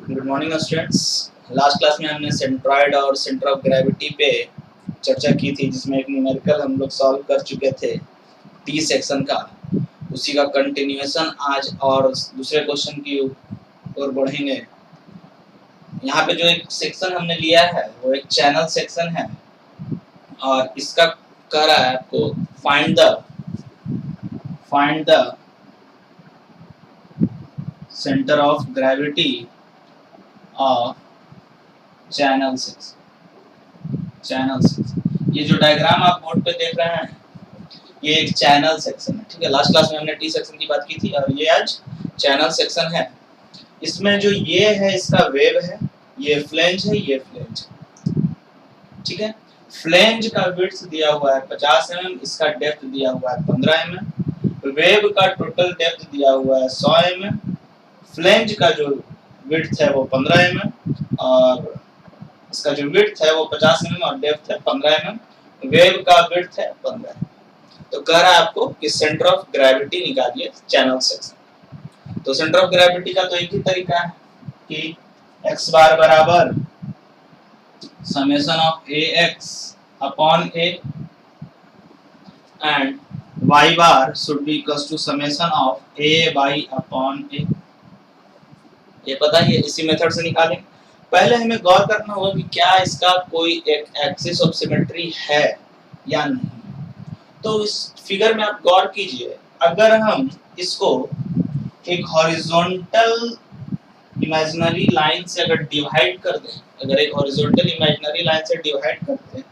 Good morning students. Last class में हमने centroid और सेंटर ऑफ ग्रेविटी पे चर्चा की थी, जिसमें एक न्यूमेरिकल हम लोग सॉल्व कर चुके थे टी सेक्शन का। उसी का कंटिन्यूएशन आज और दूसरे क्वेश्चन की ओर बढ़ेंगे। यहाँ पे जो एक सेक्शन हमने लिया है वो एक चैनल सेक्शन है और इसका कह रहा है आपको find the centre of gravity of channel section. ये जो डायग्राम आप बोर्ड पे देख रहे हैं ये एक चैनल सेक्शन है, ठीक है। लास्ट क्लास में हमने टी सेक्शन की बात की थी और ये आज चैनल सेक्शन है। इसमें जो ये है इसका वेव है, ये फ्लेंज है, ये फ्लेंज, ठीक है। फ्लेंज का विड्थ दिया हुआ है 50 mm, इसका डेप्थ दिया हुआ है 15 mm। वेव का टोटल डेप्थ दिया हुआ है 100 mm। फ्लेंज का जो विड्थ है वो 15 mm और इसका जो विड्थ है वो 50 mm और डेप्थ है 15 mm। वेव का विड्थ है 15 mm। तो कह रहा है आपको कि सेंटर ऑफ ग्रेविटी निकालिए चैनल सेक्शन। तो सेंटर ऑफ ग्रेविटी का तो एक ही तरीका है कि x बार बराबर summation of ax upon a and y bar should be equals to summation of a y upon a। ये पता है, इसी मेथड से निकालें। पहले हमें गौर करना होगा कि क्या इसका कोई एक एक्सिस ऑफ सिमेट्री है या नहीं। तो इस फिगर में आप गौर कीजिए, अगर हम इसको एक हॉरिजॉन्टल इमेजिनरी लाइन से अगर डिवाइड कर दें, अगर एक हॉरिजॉन्टल इमेजिनरी लाइन से डिवाइड कर दें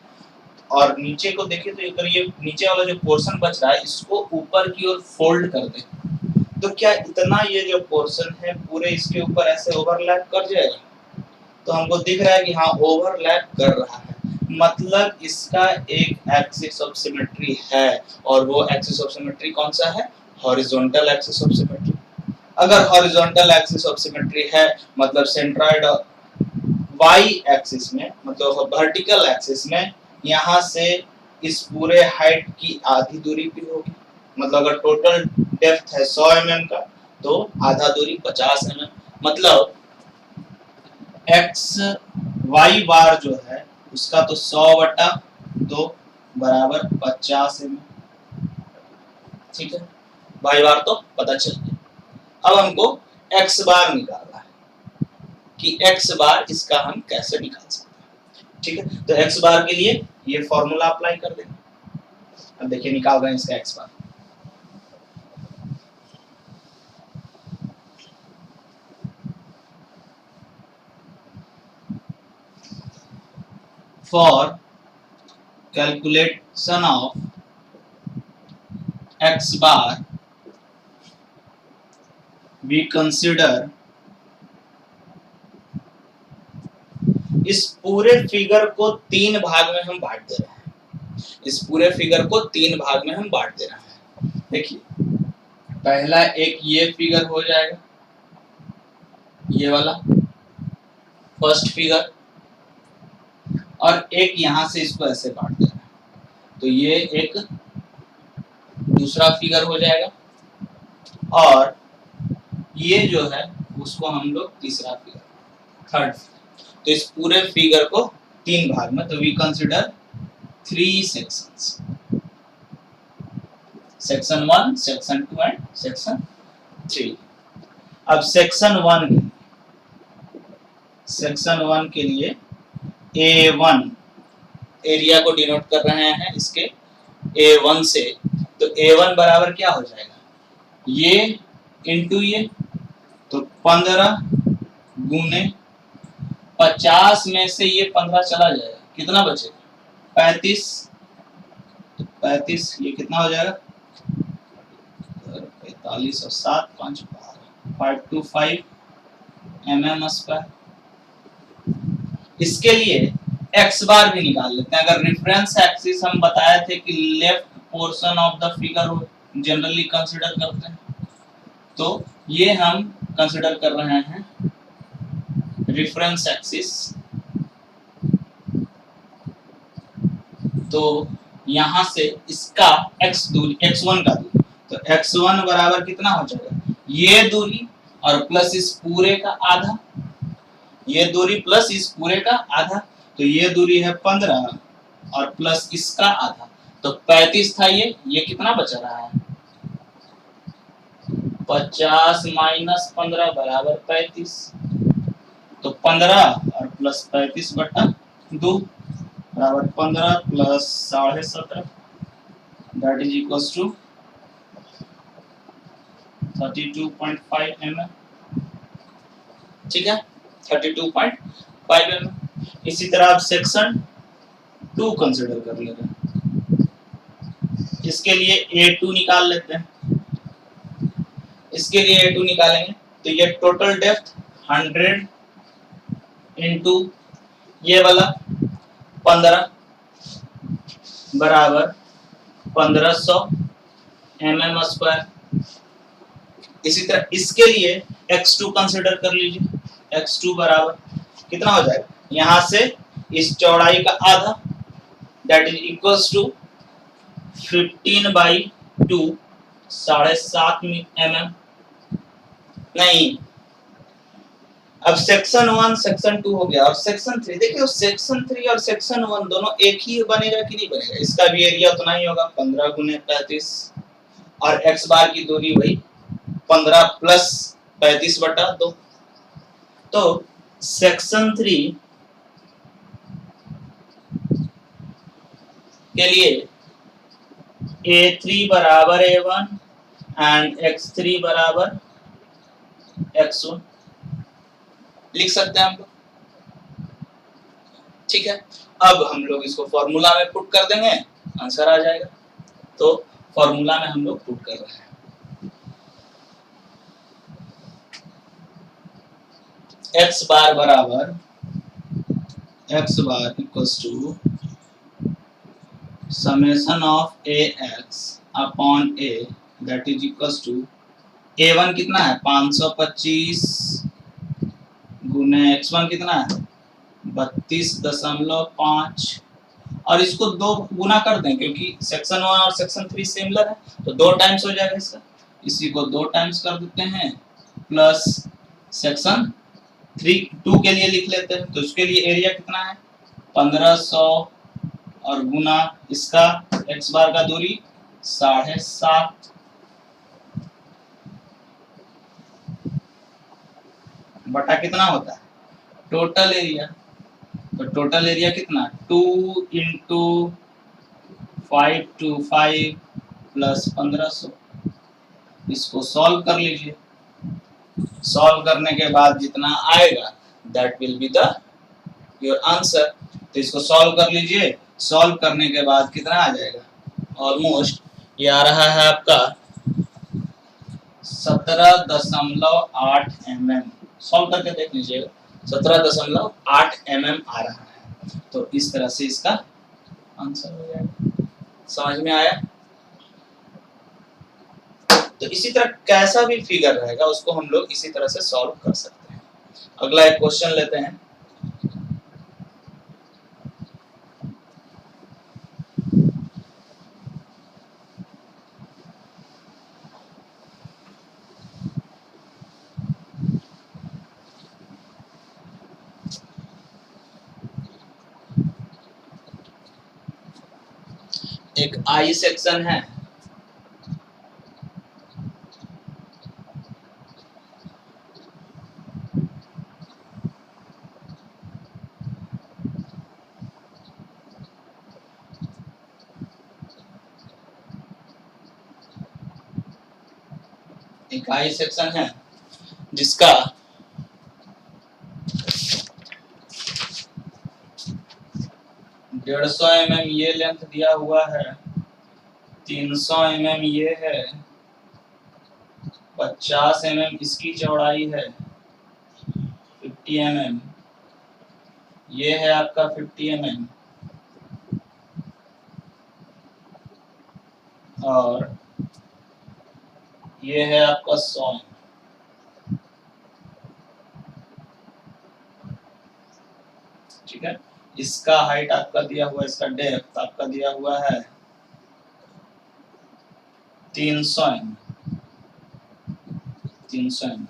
और नीचे को देखें तो अगर ये नीचे वाला जो पोर्शन बच रहा है इसको ऊपर की ओर फोल्ड कर दें तो क्या इतना ये जो पोर्शन है पूरे इसके ऊपर ऐसे ओवरलैप कर जाएगा? तो हमको दिख रहा है कि हाँ ओवरलैप कर रहा है, मतलब इसका एक एक्सिस ऑफ सिमेट्री है। और वो एक्सिस ऑफ सिमेट्री कौन सा है? Horizontal axis of symmetry. अगर हॉरिजॉन्टल एक्सिस ऑफ सिमेट्री है मतलब सेंट्रॉइड वाई एक्सिस में, मतलब वर्टिकल एक्सिस में, यहाँ से इस पूरे हाइट की आधी दूरी भी होगी। मतलब अगर टोटल डेप्थ है 100 mm का तो आधा दूरी 50 mm, मतलब x y बार जो है उसका तो 100/2 बराबर 50 mm, ठीक है। y बार तो पता चल गया। अब हमको x बार निकालना है कि x बार इसका हम कैसे निकाल सकते हैं, ठीक है। तो x बार के लिए ये फॉर्मूला अप्लाई कर देंगे। अब देखिए निकाल रहे हैं इसका x bar. For calculation of x bar, we consider इस पूरे फिगर को 3 भाग में हम बांट दे रहे हैं। इस पूरे फिगर को 3 भाग में हम बांट दे रहे हैं। देखिए पहला एक ये फिगर हो जाएगा, ये वाला फर्स्ट फिगर, और एक यहां से इसको ऐसे काट देना, तो ये एक दूसरा फिगर हो जाएगा, और ये जो है उसको हम लोग तीसरा फिगर, थर्ड। तो इस पूरे फिगर को 3 भाग में, तो we consider 3 sections, section 1, section 2 and section 3। अब सेक्शन 1 के लिए A1 एरिया को डिनोट कर रहे हैं इसके A1 से, तो A1 बराबर क्या हो जाएगा? ये इंटू ये, तो 15 गुने 50 में से ये 15 चला जाएगा, कितना बचेगा? 35। तो 35 ये कितना हो जाएगा? 45 और 7 5 12, 525 mm स्क्वायर। इसके लिए x बार भी निकाल लेते हैं। अगर रेफरेंस एक्सिस हम बताए थे कि left portion of the figure generally consider करते हैं, तो ये हम कंसीडर कर रहे हैं रेफरेंस एक्सिस। तो यहां से इसका x दूरी, x1 का दूरी, तो x1 बराबर कितना हो जाएगा? ये दूरी और प्लस इस पूरे का आधा, ये दूरी प्लस इस पूरे का आधा, तो ये दूरी है 15 और प्लस इसका आधा, तो 35 था। ये कितना बचा रहा है? 50 माइनस 15 बराबर 35, तो 15 और प्लस 35 बटा 2 बराबर 15 plus 17.5, that is equals to 32.5 mm। ठीक है, 32.5 mm। इसी तरह आप सेक्शन 2 कंसीडर कर लेते हैं। इसके लिए A2 निकाल लेते हैं। इसके लिए A2 निकालेंगे तो ये टोटल डेप्थ 100 इंटू ये वाला 15 बराबर 1500 mm स्क्वायर। इसी तरह इसके लिए x2 कंसीडर कर लीजिए। x2 बराबर कितना हो जाएगा? यहां से इस चौड़ाई का आधा, that is equals to 15/2 7.5 mm। नहीं, अब सेक्शन 1 सेक्शन 2 हो गया और सेक्शन 3 देखिए, सेक्शन 3 और सेक्शन 1 दोनों एक ही बनेगा कि नहीं बनेगा? इसका भी एरिया उतना ही होगा 15 गुने 35 और x बार की दूरी वही 15 प्लस 35 बटा 2। तो सेक्शन 3 के लिए A3 बराबर A1 एंड X3 बराबर X1 लिख सकते हैं हम लोग। ठीक है, अब हम लोग इसको फॉर्मूला में पुट कर देंगे, आंसर आ जाएगा। तो फॉर्मूला में हम लोग पुट कर रहे हैं, x बार बराबर x bar equals to summation of ax upon a, that is equals to a1 कितना है? 525 गुने x1 कितना है? 32.5 और इसको 2 गुना कर दें क्योंकि सेक्शन 1 और सेक्शन 3 सिमिलर है, तो 2 टाइम्स हो जाएगा इसका। इसी को 2 टाइम्स कर देते हैं प्लस सेक्शन 2 के लिए लिख लेते हैं, तो इसके लिए एरिया कितना है? 1500 और गुना इसका x बार का दूरी 7.5 बटा कितना होता है? Total area. तो टोटल एरिया कितना? 2 इंटू 525 प्लस 1500। इसको सॉल्व कर लीजिए, सॉल्व करने के बाद जितना आएगा that will be the your answer. तो इसको सॉल्व कर लीजिए, सॉल्व करने के बाद कितना आ जाएगा? ऑलमोस्ट ये आ रहा है आपका 17.8 mm। सॉल्व करके देख लीजिएगा, 17.8 mm आ रहा है। तो इस तरह से इसका आंसर हो जाएगा। समझ में आया? तो इसी तरह कैसा भी फिगर रहेगा उसको हम लोग इसी तरह से सॉल्व कर सकते हैं। अगला एक क्वेश्चन लेते हैं। एक आई सेक्शन है, एक आई सेक्शन है जिसका डेढ़ 150 mm ये लेंथ दिया हुआ है, 300 mm ये है, 50 mm इसकी चौड़ाई है, 50 mm ये है आपका 50 mm और ये है आपका 100 mm। ठीक है, इसका हाइट आपका दिया हुआ, इसका डेप्थ आपका दिया हुआ है 300 mm। 300 mm।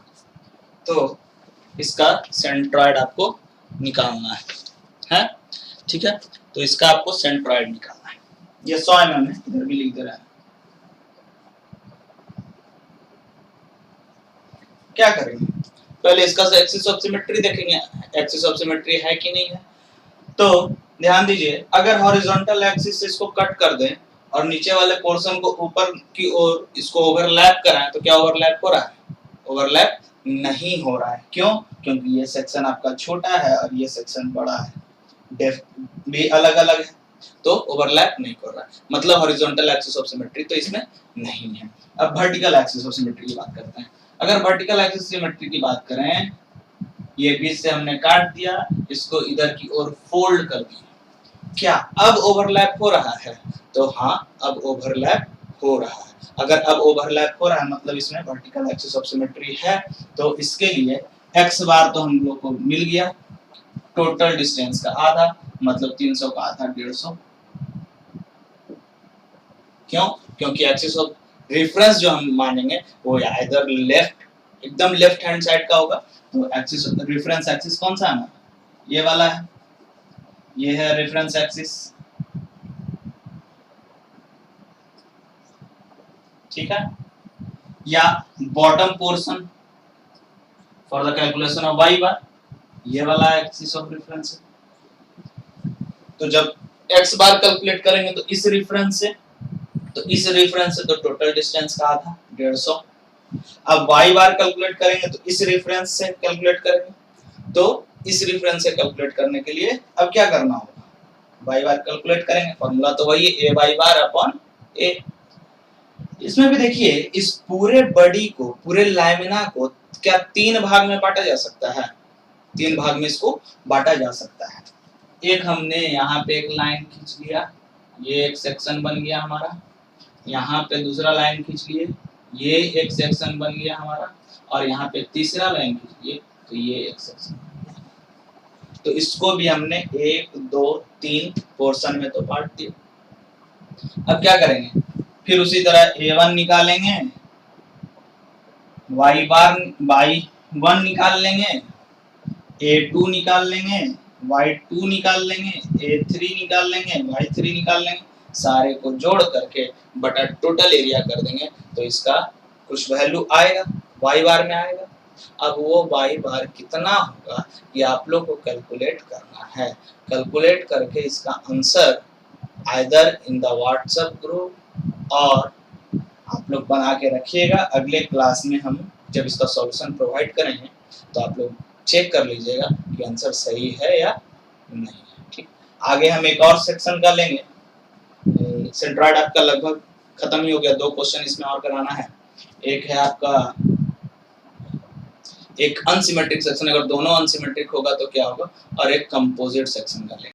तो इसका सेंट्रॉइड आपको निकालना है, ठीक है। तो इसका आपको सेंट्रॉइड निकालना है। ये 100 mm है, इधर भी लिख दे रहा है। क्या करेंगे, पहले इसका एक्सिस ऑफ सिमेट्री देखेंगे, एक्सिस ऑफ सिमेट्री है कि नहीं है। तो ध्यान दीजिए, अगर हॉरिजॉन्टल एक्सिस से इसको कट कर दें और नीचे वाले पोर्शन को ऊपर की ओर इसको ओवरलैप कराएं, तो क्या ओवरलैप हो रहा है? ओवरलैप नहीं हो रहा है। क्यों? क्योंकि ये सेक्शन आपका छोटा है और ये सेक्शन बड़ा है, डेप्थ भी अलग अलग है, तो ओवरलैप नहीं कर रहा है, मतलब हॉरिजॉन्टल एक्सिस ऑफ सिमेट्री तो इसमें नहीं है। अब वर्टिकल एक्सिस ऑफ सिमेट्री की बात करते हैं। अगर वर्टिकल एक्सिस सिमेट्री की बात करें, ये बीच से हमने काट दिया, इसको इधर की ओर फोल्ड कर दिया, क्या अब ओवरलैप हो रहा है? तो हाँ, अब ओवरलैप हो रहा है। अगर अब ओवरलैप हो रहा है मतलब इसमें वर्टिकल एक्सिस ऑफ सिमेट्री है। तो इसके लिए x बार तो हम लोग को मिल गया, टोटल डिस्टेंस का आधा, मतलब 300 का आधा 150। क्यों? क्योंकि एक्सिस ऑफ रेफरेंस जो हम मानेंगे वो इधर लेफ्ट, एकदम लेफ्ट हैंड साइड का होगा। तो एक्सिस रेफरेंस एक्सिस कौन सा है हमारा? ये वाला है, ये है रेफरेंस एक्सिस, ठीक है। या bottom portion for the calculation of y बार, ये वाला एक्सिस ऑफ रेफरेंस है। तो जब x बार कैलकुलेट करेंगे तो इस रेफरेंस से, तो इस रेफरेंस से तो टोटल डिस्टेंस का आधा 150। अब y बार कैलकुलेट करेंगे तो इस रेफरेंस से कैलकुलेट करेंगे, तो इस रेफरेंस से कैलकुलेट करने के लिए अब क्या करना होगा? y बार कैलकुलेट करेंगे, फॉर्मूला तो वही है, a y bar upon a। इसमें भी देखिए, इस पूरे बॉडी को, पूरे लैमिना को क्या 3 भाग में बांटा जा सकता है? 3 भाग में इसको बांटा जा सकता है। एक हमने यहाँ पे एक लाइन खींच लिया, ये एक सेक्शन बन गया हमारा, यहाँ पे दूसरा लाइन खींच लिए, ये एक सेक्शन बन गया हमारा, और यहाँ पे तीसरा लाइन खींच लिए, तो ये एक सेक्शन बन गया। तो इसको भी हमने 1 2 3 पोर्शन में तो बांट दिया। अब क्या करेंगे? फिर उसी तरह a1 निकालेंगे, y बार y1 निकाल लेंगे, a2 निकाल लेंगे, y2 निकाल लेंगे, a3 निकाल लेंगे, y3 निकाल लेंगे, सारे को जोड़ करके बटा टोटल एरिया कर देंगे, तो इसका कुछ वैल्यू आएगा, y बार में आएगा। अब वो y बार कितना होगा ये आप लोग को कैलकुलेट करना है। कैलकुलेट करके इसका answer either in the WhatsApp group और आप लोग बना के रखिएगा। अगले क्लास में हम जब इसका सॉल्यूशन प्रोवाइड करेंगे तो आप लोग चेक कर लीजिएगा कि आंसर सही है या नहीं है, ठीक। आगे हम एक और सेक्शन का लेंगे। सेंट्रॉइड आपका लगभग खत्म ही हो गया, 2 क्वेश्चन इसमें और कराना है। एक है आपका एक अनसिमेट्रिक सेक्शन, अगर दोनों अनसिमेट्रिक होगा तो क्या होगा, और एक कंपोजिट सेक्शन का लेंगे।